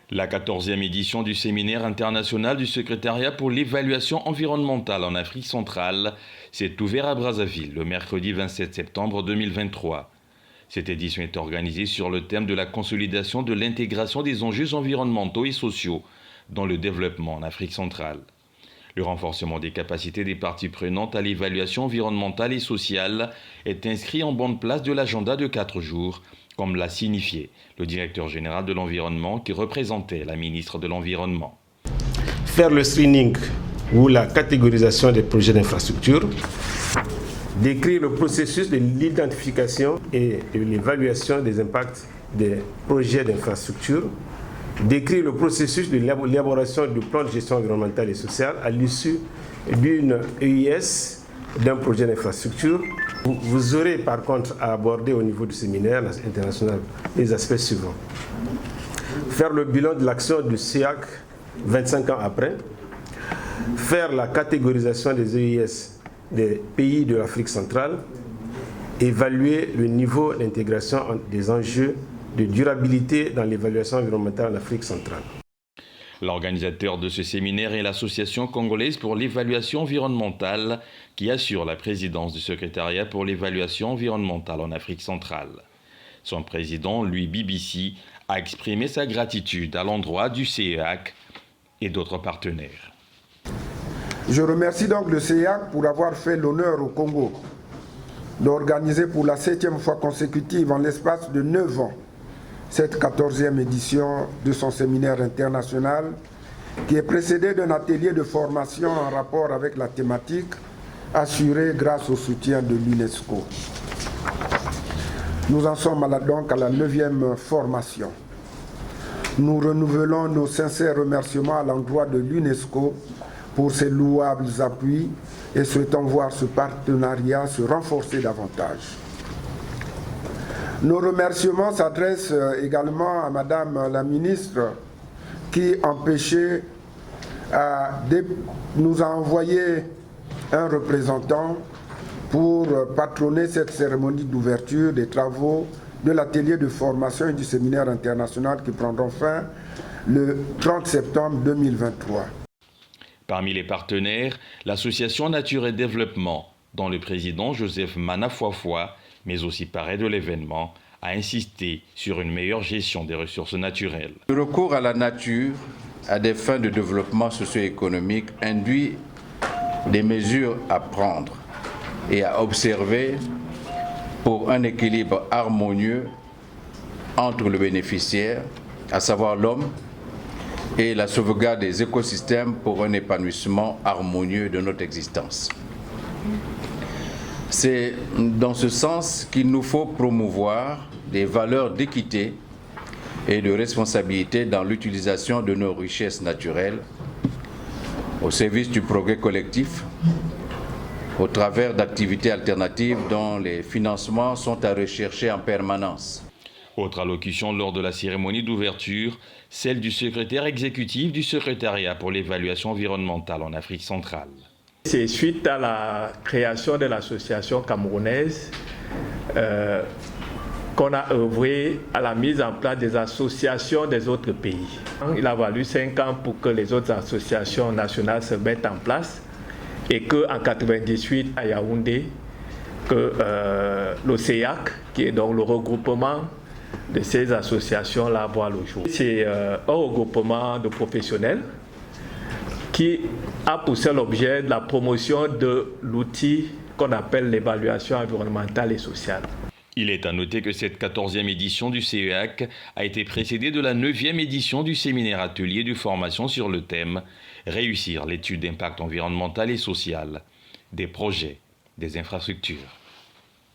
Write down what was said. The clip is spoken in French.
La 14e édition du séminaire international du secrétariat pour l'évaluation environnementale en Afrique centrale s'est ouverte à Brazzaville le mercredi 27 septembre 2023. Cette édition est organisée sur le thème de la consolidation de l'intégration des enjeux environnementaux et sociaux dans le développement en Afrique centrale. Le renforcement des capacités des parties prenantes à l'évaluation environnementale et sociale est inscrit en bonne place de l'agenda de 4 jours, comme l'a signifié le directeur général de l'environnement qui représentait la ministre de l'Environnement. Faire le screening ou la catégorisation des projets d'infrastructure, décrire le processus de l'identification et de l'évaluation des impacts des projets d'infrastructure, décrire le processus de l'élaboration du plan de gestion environnementale et sociale à l'issue d'une EIS, d'un projet d'infrastructure. Vous aurez par contre à aborder au niveau du séminaire international les aspects suivants. Faire le bilan de l'action du CEAC 25 ans après, faire la catégorisation des EIS des pays de l'Afrique centrale, évaluer le niveau d'intégration des enjeux de durabilité dans l'évaluation environnementale en Afrique centrale. L'organisateur de ce séminaire est l'Association congolaise pour l'évaluation environnementale qui assure la présidence du secrétariat pour l'évaluation environnementale en Afrique centrale. Son président, Louis BBC, a exprimé sa gratitude à l'endroit du CEAC et d'autres partenaires. Je remercie donc le CEAC pour avoir fait l'honneur au Congo d'organiser pour la 7e fois consécutive en l'espace de 9 ans cette 14e édition de son séminaire international qui est précédé d'un atelier de formation en rapport avec la thématique assurée grâce au soutien de l'UNESCO. Nous en sommes donc à la 9e formation. Nous renouvelons nos sincères remerciements à l'endroit de l'UNESCO pour ses louables appuis et souhaitons voir ce partenariat se renforcer davantage. Nos remerciements s'adressent également à Madame la ministre qui nous a envoyé un représentant pour patronner cette cérémonie d'ouverture des travaux de l'atelier de formation et du séminaire international qui prendront fin le 30 septembre 2023. Parmi les partenaires, l'association Nature et Développement, dont le président Joseph Manafuafua, mais aussi parrain de l'événement, a insisté sur une meilleure gestion des ressources naturelles. Le recours à la nature à des fins de développement socio-économique induit des mesures à prendre et à observer pour un équilibre harmonieux entre le bénéficiaire, à savoir l'homme, et la sauvegarde des écosystèmes pour un épanouissement harmonieux de notre existence. C'est dans ce sens qu'il nous faut promouvoir des valeurs d'équité et de responsabilité dans l'utilisation de nos richesses naturelles au service du progrès collectif, au travers d'activités alternatives dont les financements sont à rechercher en permanence. Autre allocution lors de la cérémonie d'ouverture, celle du secrétaire exécutif du secrétariat pour l'évaluation environnementale en Afrique centrale. C'est suite à la création de l'association camerounaise qu'on a œuvré à la mise en place des associations des autres pays. Il a fallu 5 ans pour que les autres associations nationales se mettent en place et qu'en 1998 à Yaoundé, que l'OCEAC, qui est donc le regroupement de ces associations-là, voit le jour. C'est un regroupement de professionnels qui a pour seul objet la promotion de l'outil qu'on appelle l'évaluation environnementale et sociale. Il est à noter que cette 14e édition du CEAC a été précédée de la 9e édition du séminaire atelier de formation sur le thème « Réussir l'étude d'impact environnemental et social des projets des infrastructures ».